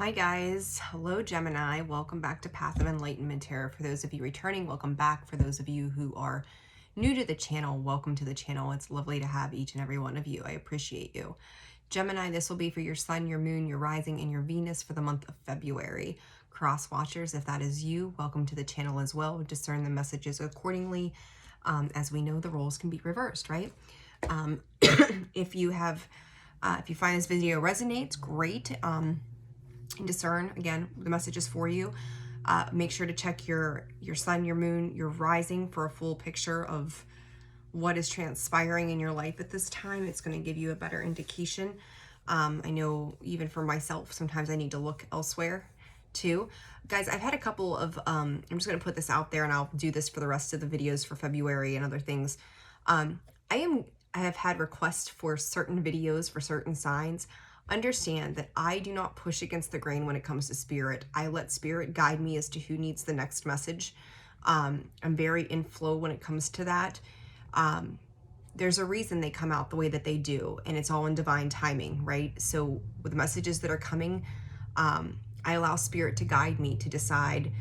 Hi guys, hello Gemini, welcome back to Path of Enlightenment Tarot. For those of you returning, welcome back. For those of you who are new to the channel, welcome to the channel. It's lovely to have each and every one of you. I appreciate you. Gemini, this will be for your sun, your moon, your rising, and your Venus for the month of February. Cross watchers, if that is you, welcome to the channel as well. Discern the messages accordingly. As we know, the roles can be reversed, right? If you find this video resonates, great. Discern again the messages for you. Make sure to check your sun, your moon, your rising for a full picture of what is transpiring in your life at this time. It's going to give you a better indication. I know even for myself, sometimes I need to look elsewhere too. Guys, I've had a couple of, I'm just going to put this out there and I'll do this for the rest of the videos for February and other things. I have had requests for certain videos for certain signs. Understand that I do not push against the grain when it comes to spirit. I let spirit guide me as to who needs the next message. I'm very in flow when it comes to that. There's a reason they come out the way that they do, and it's all in divine timing, right? So with the messages that are coming, I allow spirit to guide me to decide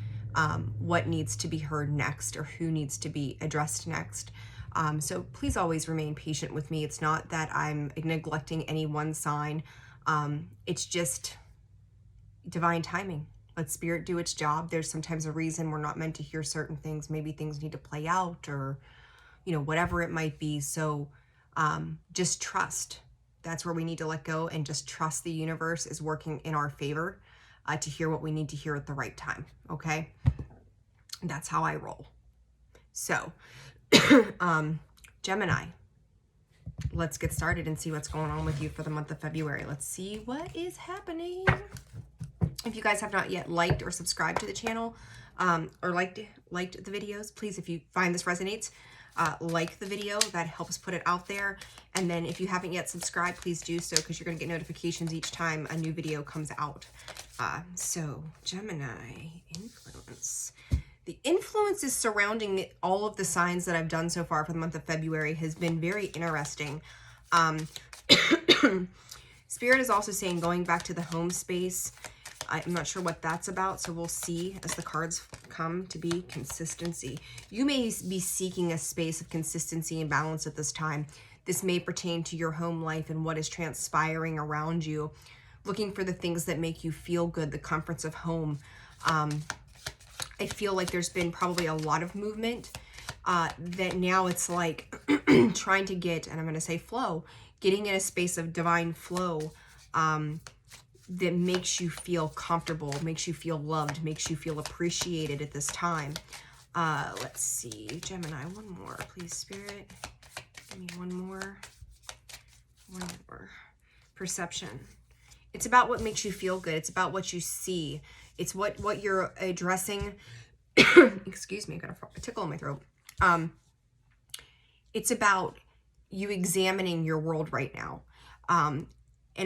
what needs to be heard next or who needs to be addressed next. So please always remain patient with me. It's not that I'm neglecting any one sign. It's just divine timing. Let spirit do its job. There's sometimes a reason we're not meant to hear certain things. Maybe things need to play out or, whatever it might be. So just trust. That's where we need to let go and just trust the universe is working in our favor to hear what we need to hear at the right time. Okay. That's how I roll. So, Gemini, let's get started and see what's going on with you for the month of February. Let's see what is happening. If you guys have not yet liked or subscribed to the channel, or liked the videos, please, if you find this resonates, like the video. That helps put it out there. And then if you haven't yet subscribed, please do so, because you're going to get notifications each time a new video comes out. So Gemini influence. The influences surrounding all of the signs that I've done so far for the month of February has been very interesting. Spirit is also saying going back to the home space. I'm not sure what that's about, so we'll see as the cards come to be. Consistency. You may be seeking a space of consistency and balance at this time. This may pertain to your home life and what is transpiring around you. Looking for the things that make you feel good, the comforts of home. I feel like there's been probably a lot of movement that now it's like trying to get, and I'm going to say flow, getting in a space of divine flow that makes you feel comfortable, makes you feel loved, makes you feel appreciated at this time. Let's see, Gemini, one more, please, Spirit. Give me one more. Perception. It's about what makes you feel good. It's about what you see. It's what you're addressing. Excuse me, I got a tickle in my throat. It's about you examining your world right now, and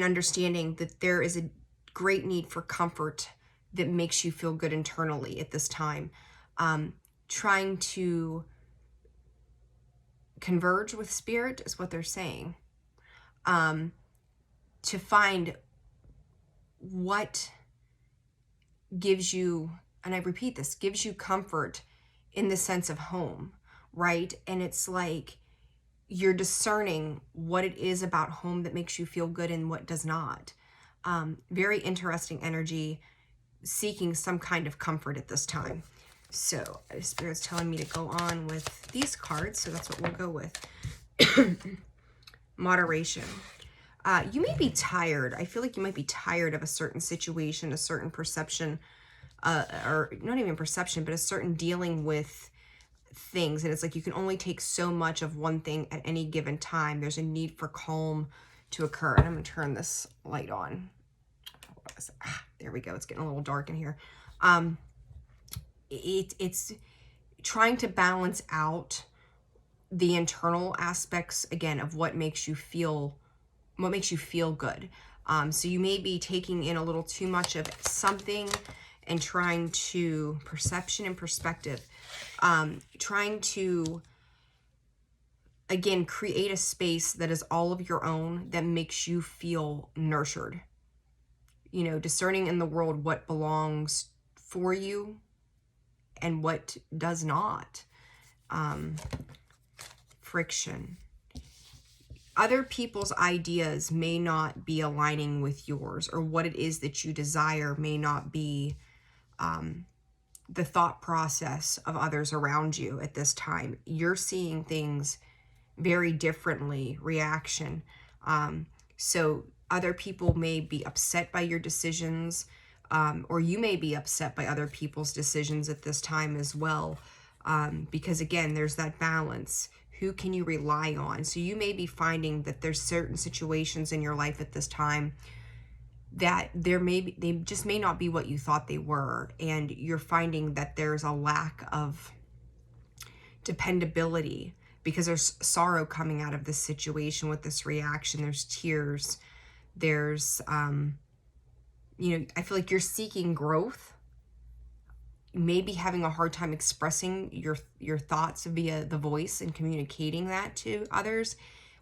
understanding that there is a great need for comfort that makes you feel good internally at this time. Trying to converge with spirit is what they're saying. To find what gives you, and I repeat this, gives you comfort in the sense of home, right? And it's like you're discerning what it is about home that makes you feel good and what does not. Very interesting energy, seeking some kind of comfort at this time. So Spirit's telling me to go on with these cards, so that's what we'll go with. Moderation. You may be tired. I feel like you might be tired of a certain situation, a certain perception, or not even perception, but a certain dealing with things. And it's like you can only take so much of one thing at any given time. There's a need for calm to occur. And I'm going to turn this light on. There we go. It's getting a little dark in here. It's trying to balance out the internal aspects, again, of what makes you feel good. So you may be taking in a little too much of something and trying to, perception and perspective, trying to, again, create a space that is all of your own, that makes you feel nurtured. you know, discerning in the world what belongs for you and what does not. Friction. Other people's ideas may not be aligning with yours, or what it is that you desire may not be the thought process of others around you at this time. You're seeing things very differently, reaction. So other people may be upset by your decisions, or you may be upset by other people's decisions at this time as well. Because again, there's that balance. Who can you rely on? So you may be finding that there's certain situations in your life at this time that they just may not be what you thought they were. And you're finding that there's a lack of dependability because there's sorrow coming out of this situation with this reaction. There's tears. There's, you know, I feel like you're seeking growth. Maybe having a hard time expressing your thoughts via the voice and communicating that to others.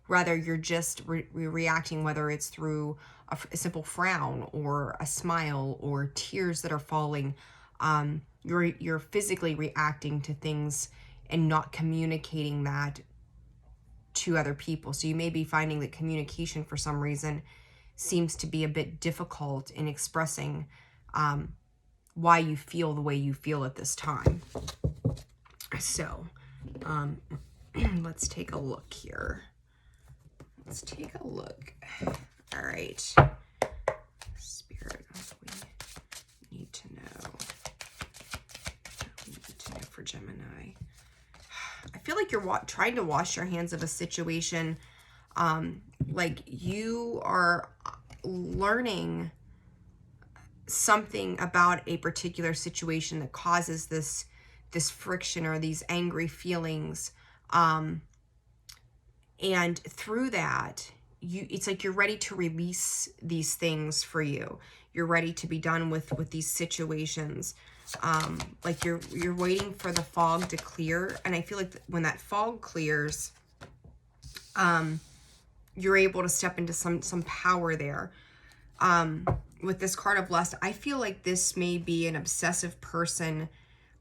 Rather, you're just reacting, whether it's through a simple frown or a smile or tears that are falling. You're physically reacting to things and not communicating that to other people. So you may be finding that communication for some reason seems to be a bit difficult in expressing why you feel the way you feel at this time. So let's take a look here. Let's take a look. All right. Spirit, we need to know. We need to know for Gemini. I feel like you're trying to wash your hands of a situation. Like you are learning something about a particular situation that causes this friction or these angry feelings. And through that, it's like you're ready to release these things for you. You're ready to be done with these situations. Like you're waiting for the fog to clear. And I feel like when that fog clears, you're able to step into some power there. With this card of lust, I feel like this may be an obsessive person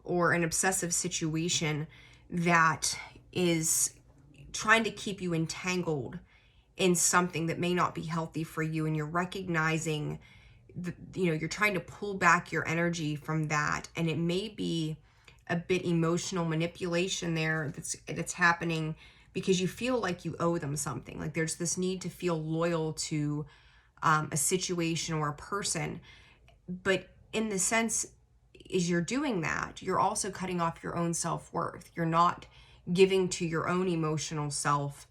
or an obsessive situation that is trying to keep you entangled in something that may not be healthy for you. And you're recognizing, you're trying to pull back your energy from that. And it may be a bit emotional manipulation there that's happening because you feel like you owe them something. Like there's this need to feel loyal to a situation or a person. But in the sense, as you're doing that, you're also cutting off your own self-worth. You're not giving to your own emotional self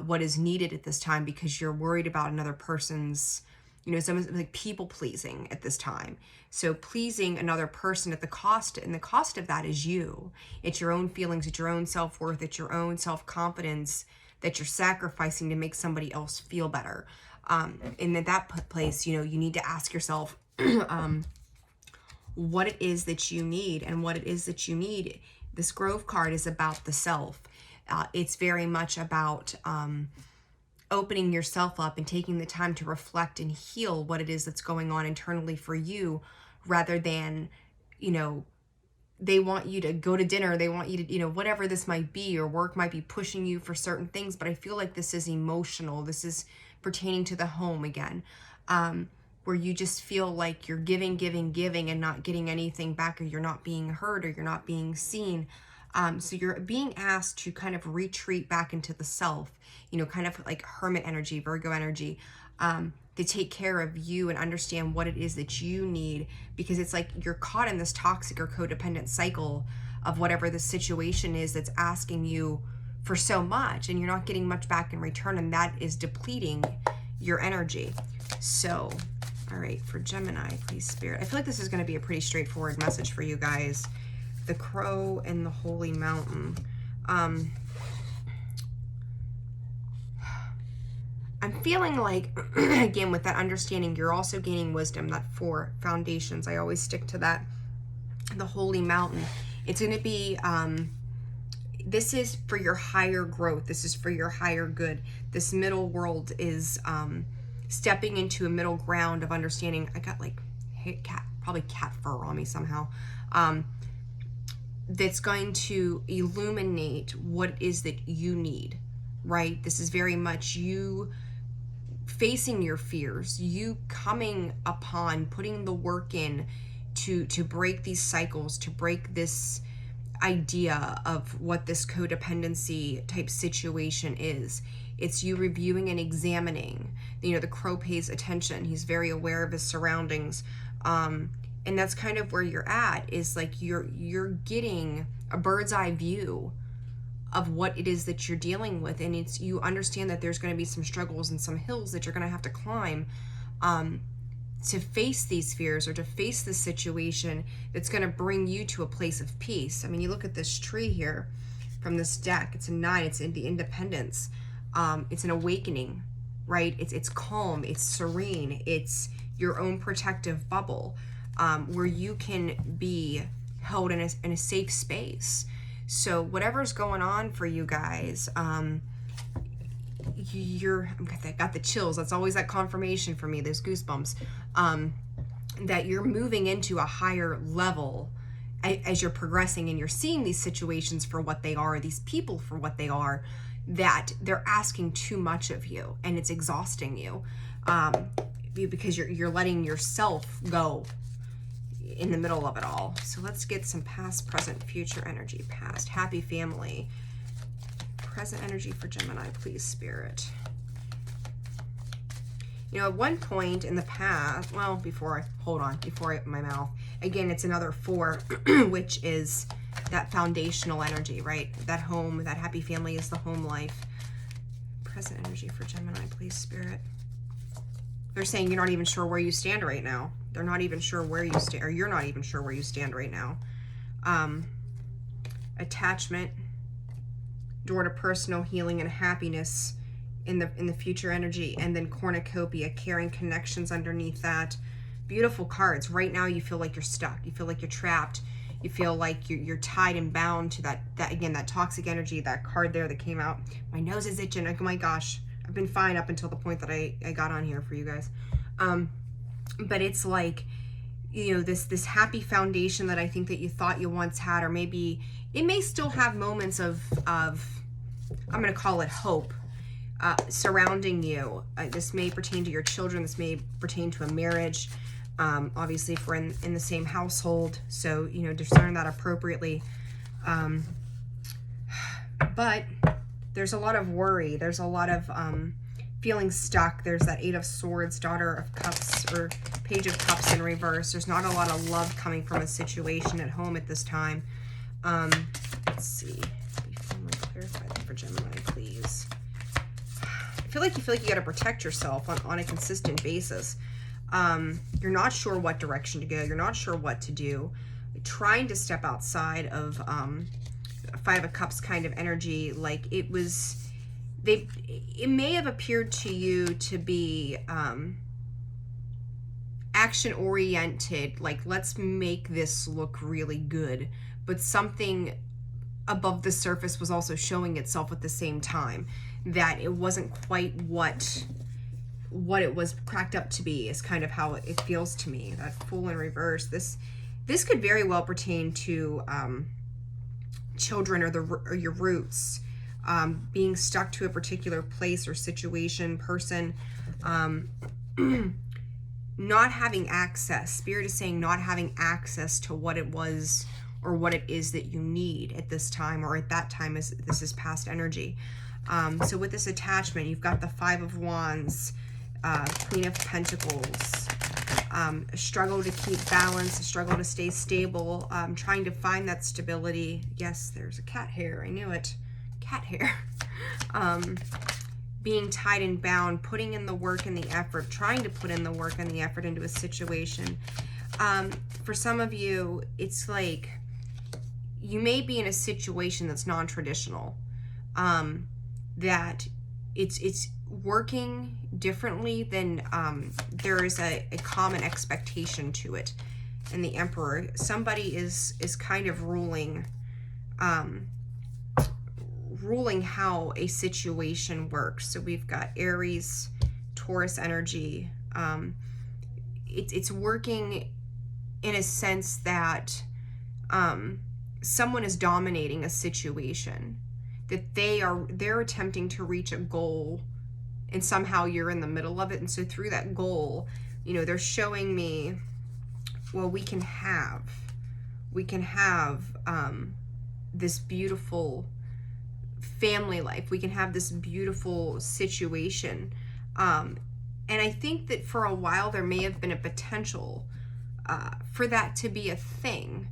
what is needed at this time because you're worried about another person's, some like people pleasing at this time. So pleasing another person and the cost of that is you. It's your own feelings, it's your own self-worth, it's your own self-confidence that you're sacrificing to make somebody else feel better. And at that place, you need to ask yourself what it is that you need. And what it is that you need, this Grove card is about the self. It's very much about opening yourself up and taking the time to reflect and heal what it is that's going on internally for you, rather than, they want you to go to dinner, they want you to, whatever this might be, or work might be pushing you for certain things. But I feel like this is emotional. This is pertaining to the home again, where you just feel like you're giving and not getting anything back, or you're not being heard, or you're not being seen. So you're being asked to kind of retreat back into the self, kind of like hermit energy, Virgo energy, to take care of you and understand what it is that you need, because it's like you're caught in this toxic or codependent cycle of whatever the situation is that's asking you for so much, and you're not getting much back in return, and that is depleting your energy. So, all right, for Gemini, please, Spirit. I feel like this is going to be a pretty straightforward message for you guys. The Crow and the Holy Mountain. I'm feeling like, again, with that understanding, you're also gaining wisdom, that 4 foundations. I always stick to that. The Holy Mountain. It's going to be, this is for your higher growth. This is for your higher good. This middle world is stepping into a middle ground of understanding. I got like cat, probably cat fur on me somehow. That's going to illuminate what it is that you need, right? This is very much you facing your fears, you coming upon, putting the work in to break these cycles, to break this idea of what this codependency type situation is. It's you reviewing and examining. You know, the crow pays attention. He's very aware of his surroundings. And that's kind of where you're at, is like you're getting a bird's eye view of what it is that you're dealing with. And it's, you understand that there's going to be some struggles and some hills that you're going to have to climb to face these fears, or to face this situation that's going to bring you to a place of peace. I mean, you look at this tree here from this deck, it's a 9, it's in the independence. It's an awakening, right? It's calm, it's serene, it's your own protective bubble, where you can be held in a safe space. So whatever's going on for you guys, I got the chills. That's always that confirmation for me, those goosebumps, that you're moving into a higher level as you're progressing, and you're seeing these situations for what they are, these people for what they are, that they're asking too much of you and it's exhausting you, because you're letting yourself go in the middle of it all. So let's get some past, present, future energy. Past, happy family. Present energy for Gemini, please, Spirit. You know, at one point in the past, well, before my mouth, again, it's another 4, which is that foundational energy, right? That home, that happy family is the home life. Present energy for Gemini, please, Spirit. They're saying you're not even sure where you stand right now. They're not even sure where you stand, or you're not even sure where you stand right now. Attachment, door to personal healing and happiness in the future energy, and then cornucopia, caring connections underneath that. Beautiful cards. Right now you feel like you're stuck. You feel like you're trapped. You feel like you're tied and bound to that again, that toxic energy, that card there that came out. My nose is itching. Oh my gosh. I've been fine up until the point that I got on here for you guys. But it's like, you know, this happy foundation that I think that you thought you once had, or maybe it may still have moments of I'm going to call it hope, surrounding you. This may pertain to your children. This may pertain to a marriage. Obviously, if we're in the same household, so, you know, discern that appropriately. But there's a lot of worry. There's a lot of feeling stuck. There's that 8 of Swords, Daughter of Cups, or Page of Cups in reverse. There's not a lot of love coming from a situation at home at this time. Let's see. Clarify that for Gemini, please. I feel like you got to protect yourself on a consistent basis. You're not sure what direction to go. You're not sure what to do. Trying to step outside of 5 of Cups kind of energy. Like it may have appeared to you to be action oriented. Like, let's make this look really good. But something above the surface was also showing itself at the same time, that it wasn't quite what it was cracked up to be, is kind of how it feels to me. That Fool in reverse. This could very well pertain to children, or your roots, being stuck to a particular place or situation, person, not having access. Spirit is saying not having access to what it was or what it is that you need at this time, or at that time, as this is past energy. So with this attachment, you've got the 5 of Wands, Queen of Pentacles, a struggle to keep balance, a struggle to stay stable, trying to find that stability. Yes, there's a cat hair. I knew it. Cat hair. Being tied and bound, putting in the work and the effort, trying to put in the work and the effort into a situation. For some of you, it's like you may be in a situation that's non-traditional, that it's working differently than there is a common expectation to it. And the Emperor, somebody is kind of ruling how a situation works. So we've got Aries, Taurus energy. It's working in a sense that someone is dominating a situation, that they're attempting to reach a goal, and somehow you're in the middle of it. And so through that goal, you know, they're showing me, well, we can have this beautiful family life. We can have this beautiful situation. And I think that for a while there may have been a potential for that to be a thing.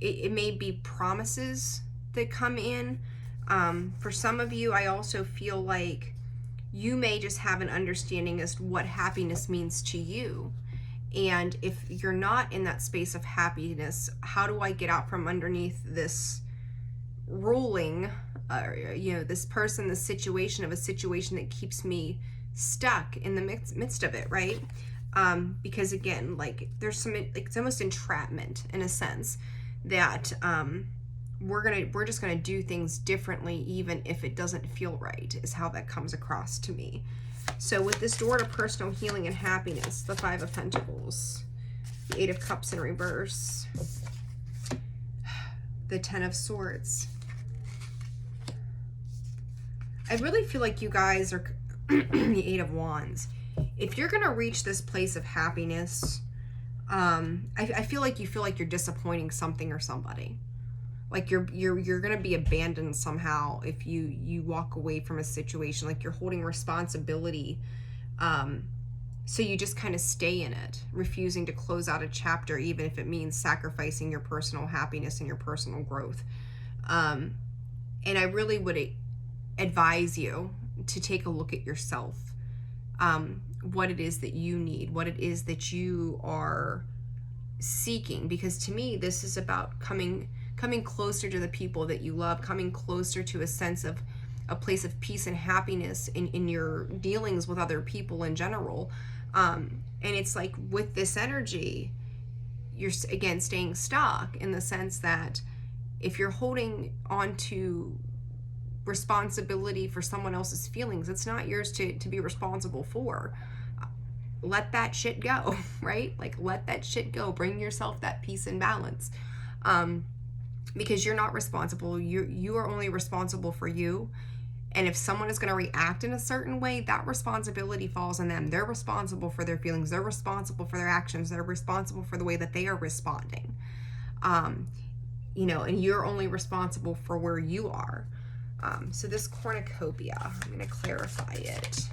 It may be promises that come in. For some of you, I also feel like you may just have an understanding as to what happiness means to you. And if you're not in that space of happiness, how do I get out from underneath this ruling, you know, this person, this situation of a situation that keeps me stuck in the midst of it, right? Because again, like there's some, like it's almost entrapment in a sense that we're just gonna do things differently even if it doesn't feel right, is how that comes across to me. So with this door to personal healing and happiness, the Five of Pentacles, the Eight of Cups in reverse, the Ten of Swords. I really feel like you guys are the Eight of Wands. If you're gonna reach this place of happiness, I feel like you're disappointing something or somebody. Like you're gonna be abandoned somehow if you walk away from a situation. Like you're holding responsibility, so you just kind of stay in it, refusing to close out a chapter, even if it means sacrificing your personal happiness and your personal growth. And I really would advise you to take a look at yourself, what it is that you need, what it is that you are seeking, because to me this is about coming closer to the people that you love, coming closer to a sense of a place of peace and happiness in your dealings with other people in general. And it's like with this energy, you're again staying stuck in the sense that if you're holding on to responsibility for someone else's feelings, it's not yours to be responsible for. Let that shit go, right? Like let that shit go. Bring yourself that peace and balance. Because you're not responsible. You are only responsible for you. And if someone is going to react in a certain way, that responsibility falls on them. They're responsible for their feelings. They're responsible for their actions. They're responsible for the way that they are responding. You know, and you're only responsible for where you are. So this cornucopia, I'm going to clarify it.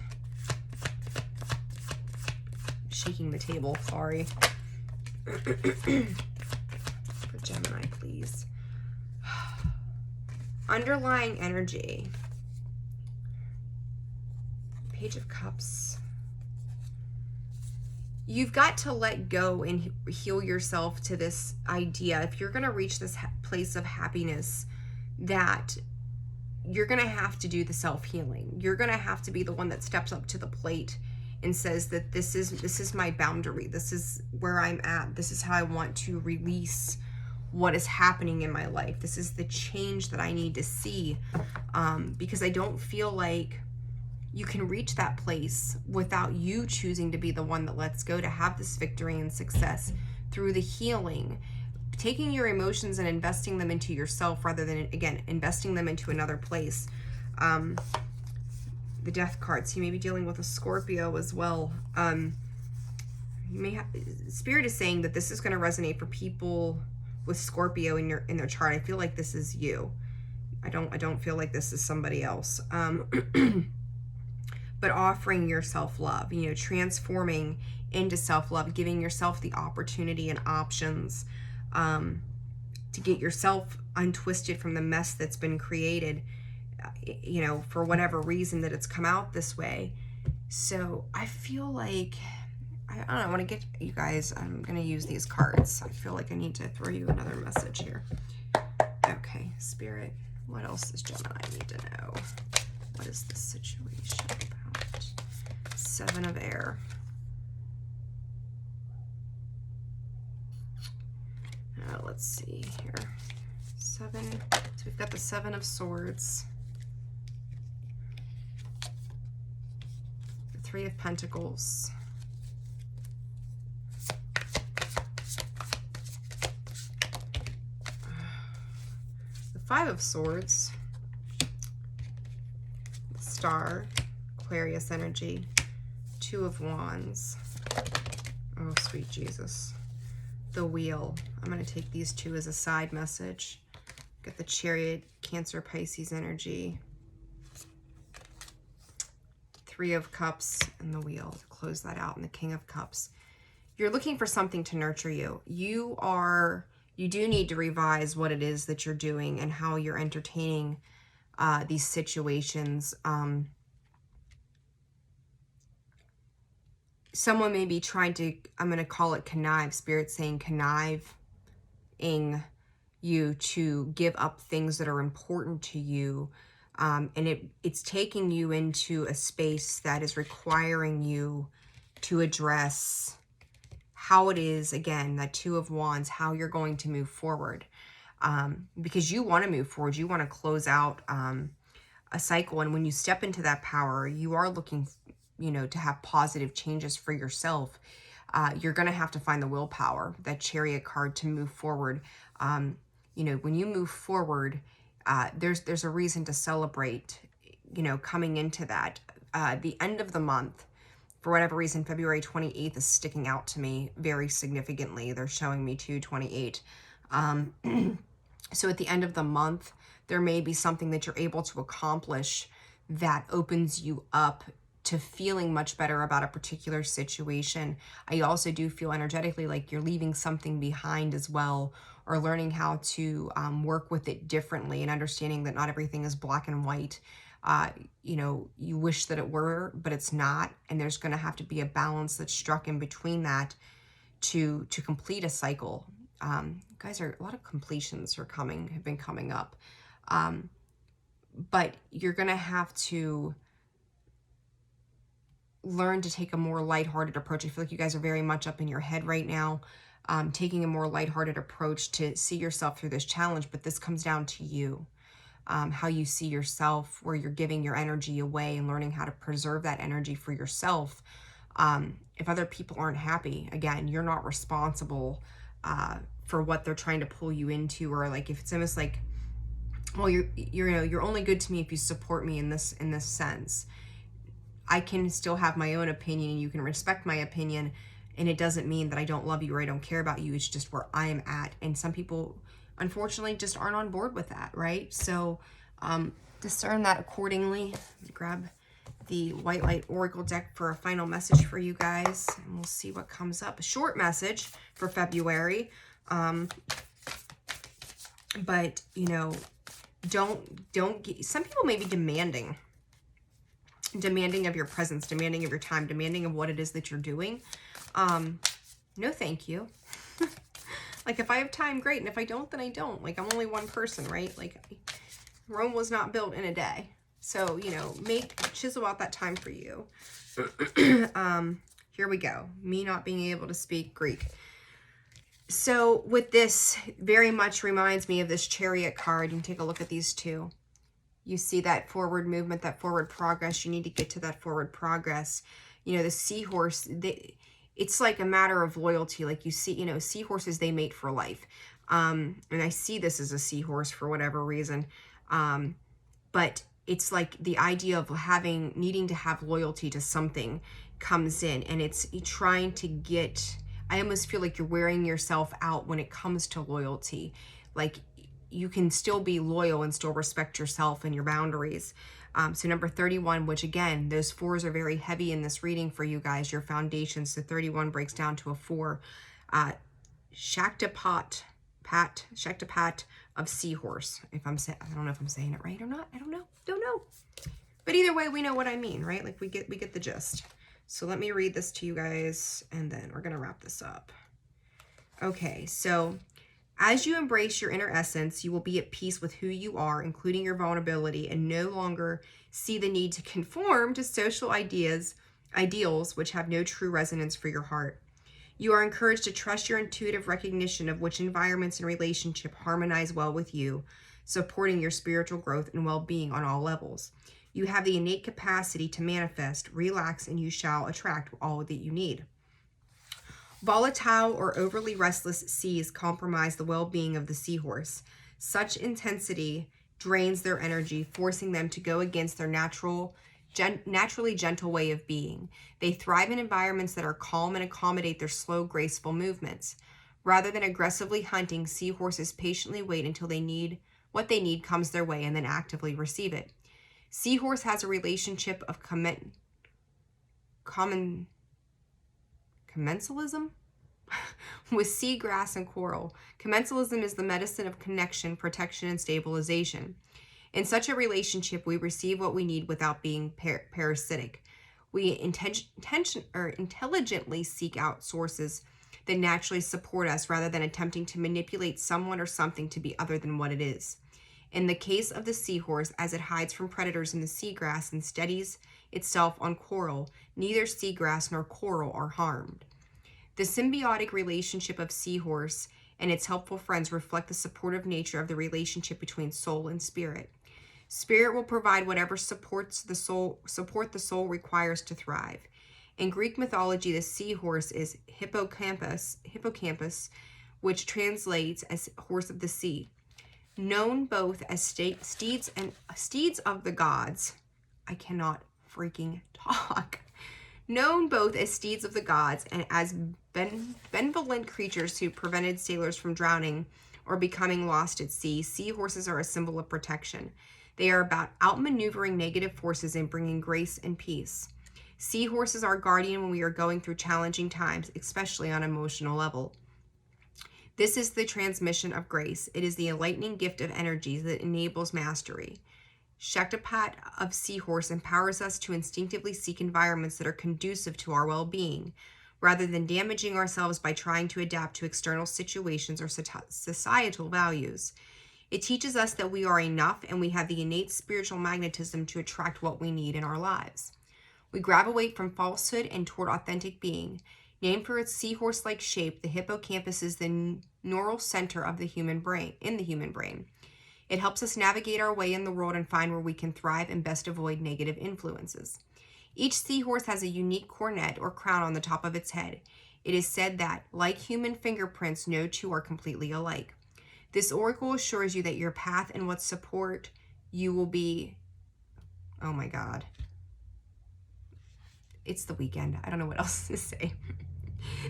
Shaking the table, sorry. For Gemini, please. Underlying energy. Page of Cups. You've got to let go and heal yourself to this idea. If you're going to reach this place of happiness, that you're going to have to do the self-healing. You're going to have to be the one that steps up to the plate and says that this is my boundary. This is where I'm at. This is how I want to release what is happening in my life. This is the change that I need to see, because I don't feel like you can reach that place without you choosing to be the one that lets go, to have this victory and success through the healing, taking your emotions and investing them into yourself rather than, again, investing them into another place. The Death card, so you may be dealing with a Scorpio as well. You may have, Spirit is saying that this is going to resonate for people with Scorpio in their chart. I feel like this is you. I don't feel like this is somebody else. But offering your self-love, you know, transforming into self-love, giving yourself the opportunity and options to get yourself untwisted from the mess that's been created, you know, for whatever reason that it's come out this way. So I feel like, I don't know, I want to get you guys, I'm going to use these cards. I feel like I need to throw you another message here. Okay, Spirit, what else does Gemini need to know? What is this situation about? Seven of Air. Let's see here. Seven. So we've got the Seven of Swords. The Three of Pentacles. The Five of Swords. Star. Aquarius energy. Two of Wands. Oh, sweet Jesus. The Wheel. I'm going to take these two as a side message. Get the Chariot, Cancer, Pisces energy. Three of Cups and the Wheel to close that out, and the King of Cups. You're looking for something to nurture you. You do need to revise what it is that you're doing and how you're entertaining these situations. Someone may be trying to, I'm going to call it connive, Spirit saying conniving you to give up things that are important to you. And it's taking you into a space that is requiring you to address how it is, again, that Two of Wands, how you're going to move forward. Because you want to move forward. You want to close out a cycle. And when you step into that power, you are looking, to have positive changes for yourself. You're going to have to find the willpower, that Chariot card, to move forward. When you move forward, there's a reason to celebrate, coming into that. The end of the month, for whatever reason, February 28th is sticking out to me very significantly. They're showing me 2/28. So at the end of the month, there may be something that you're able to accomplish that opens you up to feeling much better about a particular situation. I also do feel energetically like you're leaving something behind as well, or learning how to work with it differently, and understanding that not everything is black and white. You wish that it were, but it's not. And there's going to have to be a balance that's struck in between that to complete a cycle. Guys, a lot of completions have been coming up. But you're going to have to learn to take a more lighthearted approach. I feel like you guys are very much up in your head right now, taking a more lighthearted approach to see yourself through this challenge. But this comes down to you, how you see yourself, where you're giving your energy away, and learning how to preserve that energy for yourself. If other people aren't happy, again, you're not responsible for what they're trying to pull you into, or like if it's almost like, well, you're only good to me if you support me in this sense. I can still have my own opinion, and you can respect my opinion, and it doesn't mean that I don't love you or I don't care about you. It's just where I am at. And some people, unfortunately, just aren't on board with that, right? So discern that accordingly. Grab the White Light Oracle deck for a final message for you guys, and we'll see what comes up. A short message for February. But, don't get, some people may be demanding of your presence, demanding of your time, demanding of what it is that you're doing. No, thank you. Like, if I have time, great. And if I don't, then I don't. Like, I'm only one person, right? Like, Rome was not built in a day. So, chisel out that time for you. Here we go. Me not being able to speak Greek. So with this, very much reminds me of this Chariot card. You can take a look at these two. You see that forward movement, that forward progress. You need to get to that forward progress. The seahorse, it's like a matter of loyalty. Like, you see, seahorses, they mate for life. And I see this as a seahorse for whatever reason. But it's like the idea of needing to have loyalty to something comes in, and it's trying to get, I almost feel like you're wearing yourself out when it comes to loyalty. Like, you can still be loyal and still respect yourself and your boundaries. So number 31, which again, those fours are very heavy in this reading for you guys, your foundation. So 31 breaks down to a 4. Shaktapat of seahorse. I don't know if I'm saying it right or not. I don't know. But either way, we know what I mean, right? Like, we get the gist. So let me read this to you guys, and then we're going to wrap this up. Okay, so as you embrace your inner essence, you will be at peace with who you are, including your vulnerability, and no longer see the need to conform to social ideals which have no true resonance for your heart. You are encouraged to trust your intuitive recognition of which environments and relationship harmonize well with you, supporting your spiritual growth and well-being on all levels. You have the innate capacity to manifest, relax, and you shall attract all that you need. Volatile or overly restless seas compromise the well-being of the seahorse. Such intensity drains their energy, forcing them to go against their naturally gentle way of being. They thrive in environments that are calm and accommodate their slow, graceful movements. Rather than aggressively hunting, seahorses patiently wait until what they need comes their way and then actively receive it. Seahorse has a relationship of commensalism with seagrass and coral. Commensalism is the medicine of connection, protection, and stabilization. In such a relationship, we receive what we need without being parasitic. We intelligently seek out sources that naturally support us rather than attempting to manipulate someone or something to be other than what it is. In the case of the seahorse, as it hides from predators in the seagrass and steadies itself on coral, neither seagrass nor coral are harmed. The symbiotic relationship of seahorse and its helpful friends reflect the supportive nature of the relationship between soul and spirit. Spirit will provide whatever support the soul requires to thrive. In Greek mythology, the seahorse is hippocampus, which translates as horse of the sea. Known both as steeds of the gods. I cannot freaking talk. Known both as steeds of the gods and as benevolent creatures who prevented sailors from drowning or becoming lost at sea, seahorses are a symbol of protection. They are about outmaneuvering negative forces and bringing grace and peace. Seahorses are guardian when we are going through challenging times, especially on an emotional level. This is the transmission of grace. It is the enlightening gift of energies that enables mastery. Shaktipat of seahorse empowers us to instinctively seek environments that are conducive to our well-being, rather than damaging ourselves by trying to adapt to external situations or societal values. It teaches us that we are enough and we have the innate spiritual magnetism to attract what we need in our lives. We gravitate from falsehood and toward authentic being. Named for its seahorse-like shape, the hippocampus is the neural center of the human brain. It helps us navigate our way in the world and find where we can thrive and best avoid negative influences. Each seahorse has a unique coronet or crown on the top of its head. It is said that, like human fingerprints, no two are completely alike. This oracle assures you that your path and what support you will be... Oh my God. It's the weekend. I don't know what else to say.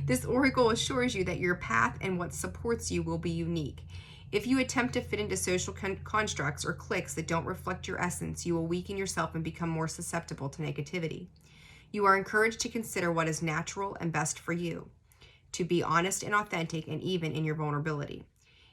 This oracle assures you that your path and what supports you will be unique. If you attempt to fit into social constructs or cliques that don't reflect your essence, you will weaken yourself and become more susceptible to negativity. You are encouraged to consider what is natural and best for you, to be honest and authentic, and even in your vulnerability.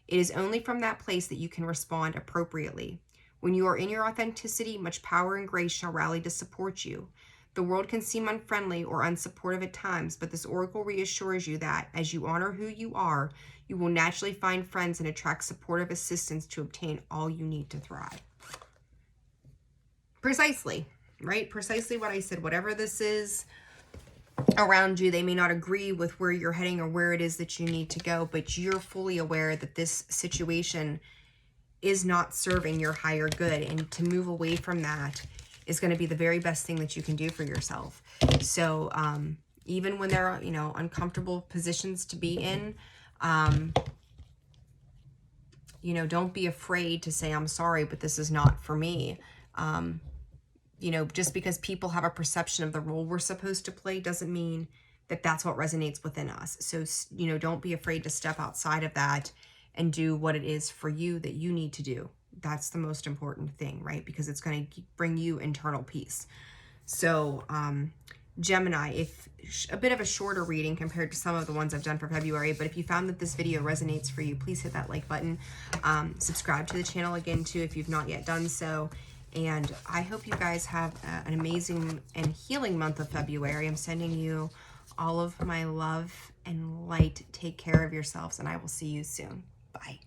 It is only from that place that you can respond appropriately. When you are in your authenticity, much power and grace shall rally to support you. The world can seem unfriendly or unsupportive at times, but this oracle reassures you that, as you honor who you are, you will naturally find friends and attract supportive assistance to obtain all you need to thrive. Precisely, right? Precisely what I said. Whatever this is around you, they may not agree with where you're heading or where it is that you need to go, but you're fully aware that this situation is not serving your higher good, and to move away from that is going to be the very best thing that you can do for yourself. So even when there are, uncomfortable positions to be in, don't be afraid to say, I'm sorry, but this is not for me. Just because people have a perception of the role we're supposed to play doesn't mean that that's what resonates within us. So, don't be afraid to step outside of that and do what it is for you that you need to do. That's the most important thing, right? Because it's going to bring you internal peace. So, Gemini, if a bit of a shorter reading compared to some of the ones I've done for February, but if you found that this video resonates for you, please hit that like button. Subscribe to the channel again, too, if you've not yet done so. And I hope you guys have an amazing and healing month of February. I'm sending you all of my love and light. Take care of yourselves, and I will see you soon. Bye.